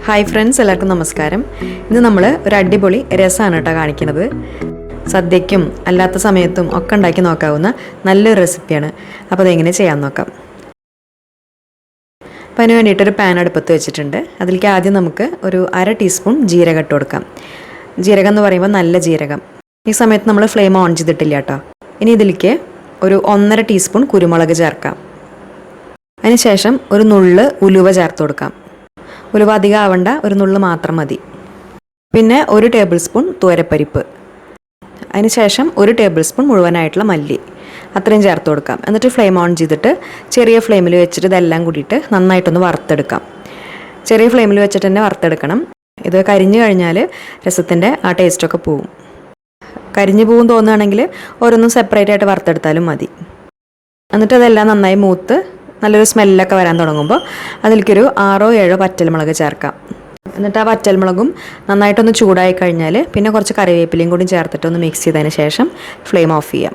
Hi friends, എല്ലാവർക്കും നമസ്കാരം. ഇന്ന് നമ്മൾ ഒരു അടിപൊളി രസമാണ് കേട്ടോ കാണിക്കുന്നത്. സദ്യയ്ക്കും അല്ലാത്ത സമയത്തും ഒക്കെ ഉണ്ടാക്കി നോക്കാവുന്ന നല്ലൊരു റെസിപ്പിയാണ്. അപ്പോൾ അതെങ്ങനെ ചെയ്യാൻ നോക്കാം. അപ്പോൾ അതിന് വേണ്ടിയിട്ടൊരു പാൻ അടുപ്പത്ത് വെച്ചിട്ടുണ്ട്. അതിലേക്ക് ആദ്യം നമുക്ക് ഒരു 1/2 ടീസ്പൂൺ ജീരകം ഇട്ട് കൊടുക്കാം. ജീരകം എന്ന് പറയുമ്പോൾ നല്ല ജീരകം. ഈ സമയത്ത് നമ്മൾ ഫ്ലെയിം ഓൺ ചെയ്തിട്ടില്ല കേട്ടോ. ഇനി ഇതിലേക്ക് ഒരു 1.5 ടീസ്പൂൺ കുരുമുളക് ചേർക്കാം. അതിനുശേഷം ഒരു നുള്ള് ഉലുവ ചേർത്ത് കൊടുക്കാം. ഉലുവ അധികം ആവണ്ട, ഒരു നുള്ള് മാത്രം മതി. പിന്നെ 1 ടേബിൾ സ്പൂൺ തുവരപ്പരിപ്പ്, അതിനുശേഷം 1 ടേബിൾ സ്പൂൺ മുഴുവനായിട്ടുള്ള മല്ലി, അത്രയും ചേർത്ത് കൊടുക്കാം. എന്നിട്ട് ഫ്ലെയിം ഓൺ ചെയ്തിട്ട് ചെറിയ ഫ്ലെയിമിൽ വെച്ചിട്ട് ഇതെല്ലാം കൂടിയിട്ട് നന്നായിട്ടൊന്ന് വറുത്തെടുക്കാം. ചെറിയ ഫ്ലെയിമിൽ വെച്ചിട്ട് തന്നെ വറുത്തെടുക്കണം. ഇത് കരിഞ്ഞു കഴിഞ്ഞാൽ രസത്തിൻ്റെ ആ ടേസ്റ്റൊക്കെ പോവും. കരിഞ്ഞു പോവും തോന്നുകയാണെങ്കിൽ ഓരോന്നും സെപ്പറേറ്റ് ആയിട്ട് വറുത്തെടുത്താലും മതി. എന്നിട്ട് അതെല്ലാം നന്നായി മൂത്ത് നല്ലൊരു സ്മെല്ലൊക്കെ വരാൻ തുടങ്ങുമ്പോൾ അതിലേക്കൊരു 6-7 പച്ചമുളക് ചേർക്കാം. എന്നിട്ട് ആ പച്ചമുളകും നന്നായിട്ടൊന്ന് ചൂടായി കഴിഞ്ഞാൽ പിന്നെ കുറച്ച് കറിവേപ്പിലയും കൂടി ചേർത്തിട്ട് ഒന്ന് മിക്സ് ചെയ്തതിന് ശേഷം ഫ്ലെയിം ഓഫ് ചെയ്യാം.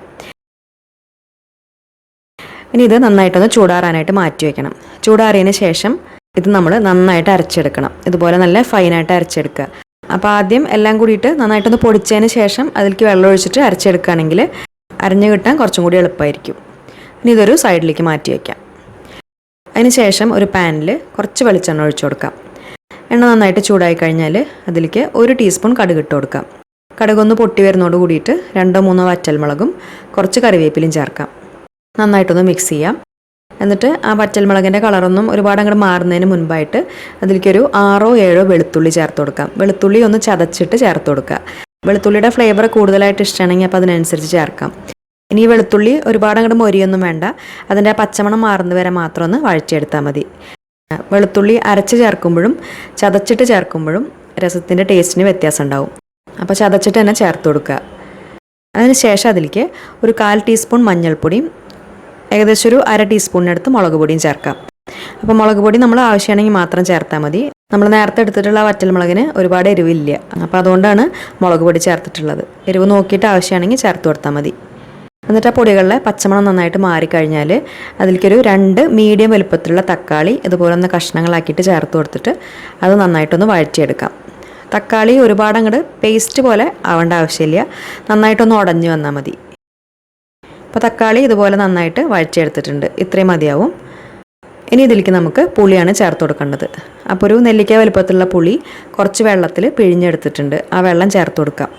ഇനി ഇത് നന്നായിട്ടൊന്ന് ചൂടാറാനായിട്ട് മാറ്റി വയ്ക്കണം. ചൂടാറിയതിന് ശേഷം ഇത് നമ്മൾ നന്നായിട്ട് അരച്ചെടുക്കണം. ഇതുപോലെ നല്ല ഫൈനായിട്ട് അരച്ചെടുക്കുക. അപ്പോൾ ആദ്യം എല്ലാം കൂടിയിട്ട് നന്നായിട്ടൊന്ന് പൊടിച്ചതിന് ശേഷം അതിലേക്ക് വെള്ളം ഒഴിച്ചിട്ട് അരച്ചെടുക്കുകയാണെങ്കിൽ അരഞ്ഞു കിട്ടാൻ കുറച്ചും കൂടി എളുപ്പമായിരിക്കും. ഇനി ഇതൊരു സൈഡിലേക്ക് മാറ്റി വയ്ക്കാം. അതിനുശേഷം ഒരു പാനിൽ കുറച്ച് വെളിച്ചെണ്ണ ഒഴിച്ചു കൊടുക്കാം. എണ്ണ നന്നായിട്ട് ചൂടായി കഴിഞ്ഞാൽ അതിലേക്ക് 1 ടീസ്പൂൺ കടുക് ഇട്ട് കൊടുക്കാം. കടുകൊന്ന് പൊട്ടി വരുന്നതോട് കൂടിയിട്ട് 2-3 വറ്റൽമുളകും കുറച്ച് കറിവേപ്പിലയും ചേർക്കാം. നന്നായിട്ടൊന്ന് മിക്സ് ചെയ്യാം. എന്നിട്ട് ആ വറ്റൽമുളകിൻ്റെ കളറൊന്നും ഒരുപാട് അങ്ങോട്ട് മാറുന്നതിന് മുൻപായിട്ട് അതിലേക്കൊരു 6-7 വെളുത്തുള്ളി ചേർത്ത് കൊടുക്കാം. വെളുത്തുള്ളി ഒന്ന് ചതച്ചിട്ട് ചേർത്ത് കൊടുക്കുക. വെളുത്തുള്ളിയുടെ ഫ്ലേവർ കൂടുതലായിട്ട് ഇഷ്ടമാണെങ്കിൽ അപ്പോൾ അതിനനുസരിച്ച് ചേർക്കാം. ഇനി ഈ വെളുത്തുള്ളി ഒരുപാട് അങ്ങോട്ട് മൊരിയൊന്നും വേണ്ട, അതിൻ്റെ ആ പച്ചമണം മാറുന്ന വരെ മാത്രം ഒന്ന് വഴറ്റിയെടുത്താൽ മതി. വെളുത്തുള്ളി അരച്ച് ചേർക്കുമ്പോഴും ചതച്ചിട്ട് ചേർക്കുമ്പോഴും രസത്തിൻ്റെ ടേസ്റ്റിന് വ്യത്യാസം ഉണ്ടാവും. അപ്പോൾ ചതച്ചിട്ട് തന്നെ ചേർത്ത് കൊടുക്കുക. അതിനുശേഷം അതിലേക്ക് ഒരു 1/4 ടീസ്പൂൺ മഞ്ഞൾപ്പൊടിയും ഏകദേശം ഒരു 1/2 ടീസ്പൂണിനടുത്ത് മുളക് പൊടിയും ചേർക്കാം. അപ്പോൾ മുളക് പൊടി നമ്മൾ ആവശ്യമാണെങ്കിൽ മാത്രം ചേർത്താൽ മതി. നമ്മൾ നേരത്തെ എടുത്തിട്ടുള്ള വറ്റൽമുളകിന് ഒരുപാട് എരിവില്ല, അപ്പോൾ അതുകൊണ്ടാണ് മുളക് പൊടി ചേർത്തിട്ടുള്ളത്. എരിവ് നോക്കിയിട്ട് ആവശ്യമാണെങ്കിൽ ചേർത്ത് കൊടുത്താൽ മതി. എന്നിട്ട് ആ പൊടികളിലെ പച്ചമണം നന്നായിട്ട് മാറിക്കഴിഞ്ഞാൽ അതിലേക്കൊരു 2 മീഡിയം വലുപ്പത്തിലുള്ള തക്കാളി ഇതുപോലെ ഒന്ന് കഷ്ണങ്ങളാക്കിയിട്ട് ചേർത്ത് കൊടുത്തിട്ട് അത് നന്നായിട്ടൊന്ന് വഴറ്റിയെടുക്കാം. തക്കാളി ഒരുപാട് അങ്ങോട്ട് പേസ്റ്റ് പോലെ ആവേണ്ട ആവശ്യമില്ല, നന്നായിട്ടൊന്ന് ഉടഞ്ഞു വന്നാൽ മതി. അപ്പോൾ തക്കാളി ഇതുപോലെ നന്നായിട്ട് വഴറ്റിയെടുത്തിട്ടുണ്ട്, ഇത്രയും മതിയാവും. ഇനി ഇതിലേക്ക് നമുക്ക് പുളിയാണ് ചേർത്ത് കൊടുക്കേണ്ടത്. അപ്പോൾ ഒരു നെല്ലിക്ക വലുപ്പത്തിലുള്ള പുളി കുറച്ച് വെള്ളത്തിൽ പിഴിഞ്ഞെടുത്തിട്ടുണ്ട്, ആ വെള്ളം ചേർത്ത് കൊടുക്കാം.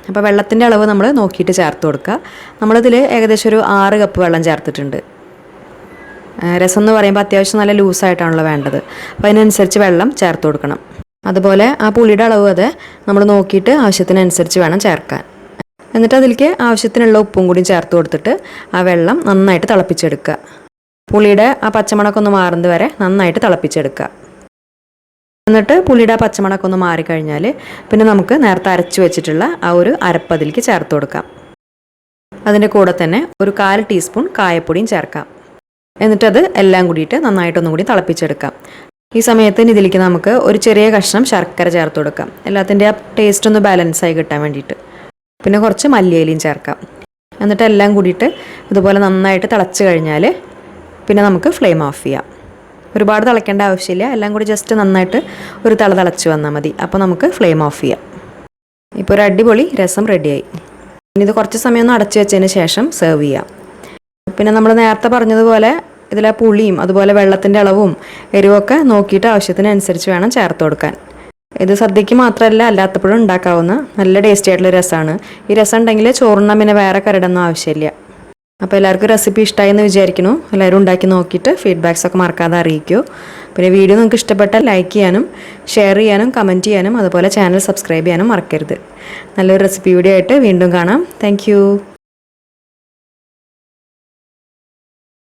അപ്പോൾ വെള്ളത്തിൻ്റെ അളവ് നമ്മൾ നോക്കിയിട്ട് ചേർത്ത് കൊടുക്കുക. നമ്മളിതിൽ ഏകദേശം ഒരു 6 കപ്പ് വെള്ളം ചേർത്തിട്ടുണ്ട്. രസം എന്ന് പറയുമ്പോൾ അത്യാവശ്യം നല്ല ലൂസായിട്ടാണല്ലോ വേണ്ടത്, അപ്പോൾ അതിനനുസരിച്ച് വെള്ളം ചേർത്ത് കൊടുക്കണം. അതുപോലെ ആ പുളിയുടെ അളവ് അത് നമ്മൾ നോക്കിയിട്ട് ആവശ്യത്തിനനുസരിച്ച് വേണം ചേർക്കാൻ. എന്നിട്ട് അതിലേക്ക് ആവശ്യത്തിനുള്ള ഉപ്പും കൂടി ചേർത്ത് കൊടുത്തിട്ട് ആ വെള്ളം നന്നായിട്ട് തിളപ്പിച്ചെടുക്കുക. പുളിയുടെ ആ പച്ചമണമൊക്കെ ഒന്ന് മാറുന്നത് വരെ നന്നായിട്ട് തിളപ്പിച്ചെടുക്കുക. എന്നിട്ട് പുളിയുടെ പച്ചമണമൊക്കെ ഒന്ന് മാറിക്കഴിഞ്ഞാൽ പിന്നെ നമുക്ക് നേരത്തെ അരച്ച് വെച്ചിട്ടുള്ള ആ ഒരു അരപ്പതിലേക്ക് ചേർത്ത് കൊടുക്കാം. അതിൻ്റെ കൂടെ തന്നെ ഒരു 1/4 ടീസ്പൂൺ കായപ്പൊടിയും ചേർക്കാം. എന്നിട്ടത് എല്ലാം കൂടിയിട്ട് നന്നായിട്ടൊന്നും കൂടി തിളപ്പിച്ചെടുക്കാം. ഈ സമയത്ത് ഇതിലേക്ക് നമുക്ക് ഒരു ചെറിയ കഷ്ണം ശർക്കര ചേർത്ത് കൊടുക്കാം, എല്ലാത്തിൻ്റെ ആ ടേസ്റ്റ് ഒന്ന് ബാലൻസായി കിട്ടാൻ വേണ്ടിയിട്ട്. പിന്നെ കുറച്ച് മല്ലിയിലയും ചേർക്കാം. എന്നിട്ട് എല്ലാം കൂടിയിട്ട് ഇതുപോലെ നന്നായിട്ട് തിളച്ച് കഴിഞ്ഞാൽ പിന്നെ നമുക്ക് ഫ്ലെയിം ഓഫ് ചെയ്യാം. ഒരുപാട് തിളയ്ക്കേണ്ട ആവശ്യമില്ല, എല്ലാം കൂടി ജസ്റ്റ് നന്നായിട്ട് ഒരു തിളച്ച് വന്നാൽ മതി. അപ്പോൾ നമുക്ക് ഫ്ലെയിം ഓഫ് ചെയ്യാം. ഇപ്പോൾ ഒരു അടിപൊളി രസം റെഡിയായി. ഇനി ഇത് കുറച്ച് സമയം ഒന്ന് അടച്ചു വെച്ചതിന് ശേഷം സെർവ് ചെയ്യാം. പിന്നെ നമ്മൾ നേരത്തെ പറഞ്ഞതുപോലെ ഇതിലെ പുളിയും അതുപോലെ വെള്ളത്തിൻ്റെ അളവും എരിവൊക്കെ നോക്കിയിട്ട് ആവശ്യത്തിനനുസരിച്ച് വേണം ചേർത്ത് കൊടുക്കാൻ. ഇത് സദ്യയ്ക്ക് മാത്രമല്ല അല്ലാത്തപ്പോഴും ഉണ്ടാക്കാവുന്ന നല്ല ടേസ്റ്റി ആയിട്ടുള്ള രസമാണ്. ഈ രസം ഉണ്ടെങ്കിൽ ചോറുണ്ണാൻ പിന്നെ വേറെ കറിടൊന്നും ആവശ്യമില്ല. അപ്പോൾ എല്ലാവർക്കും റെസിപ്പി ഇഷ്ടമായി എന്ന് വിചാരിക്കുന്നു. എല്ലാവരും ഉണ്ടാക്കി നോക്കിയിട്ട് ഫീഡ്ബാക്സൊക്കെ മറക്കാതെ അറിയിക്കൂ. പിന്നെ വീഡിയോ നിങ്ങൾക്ക് ഇഷ്ടപ്പെട്ടാൽ ലൈക്ക് ചെയ്യാനും ഷെയർ ചെയ്യാനും കമൻറ്റ് ചെയ്യാനും അതുപോലെ ചാനൽ സബ്സ്ക്രൈബ് ചെയ്യാനും മറക്കരുത്. നല്ലൊരു റെസിപ്പി വീഡിയോ ആയിട്ട് വീണ്ടും കാണാം. താങ്ക്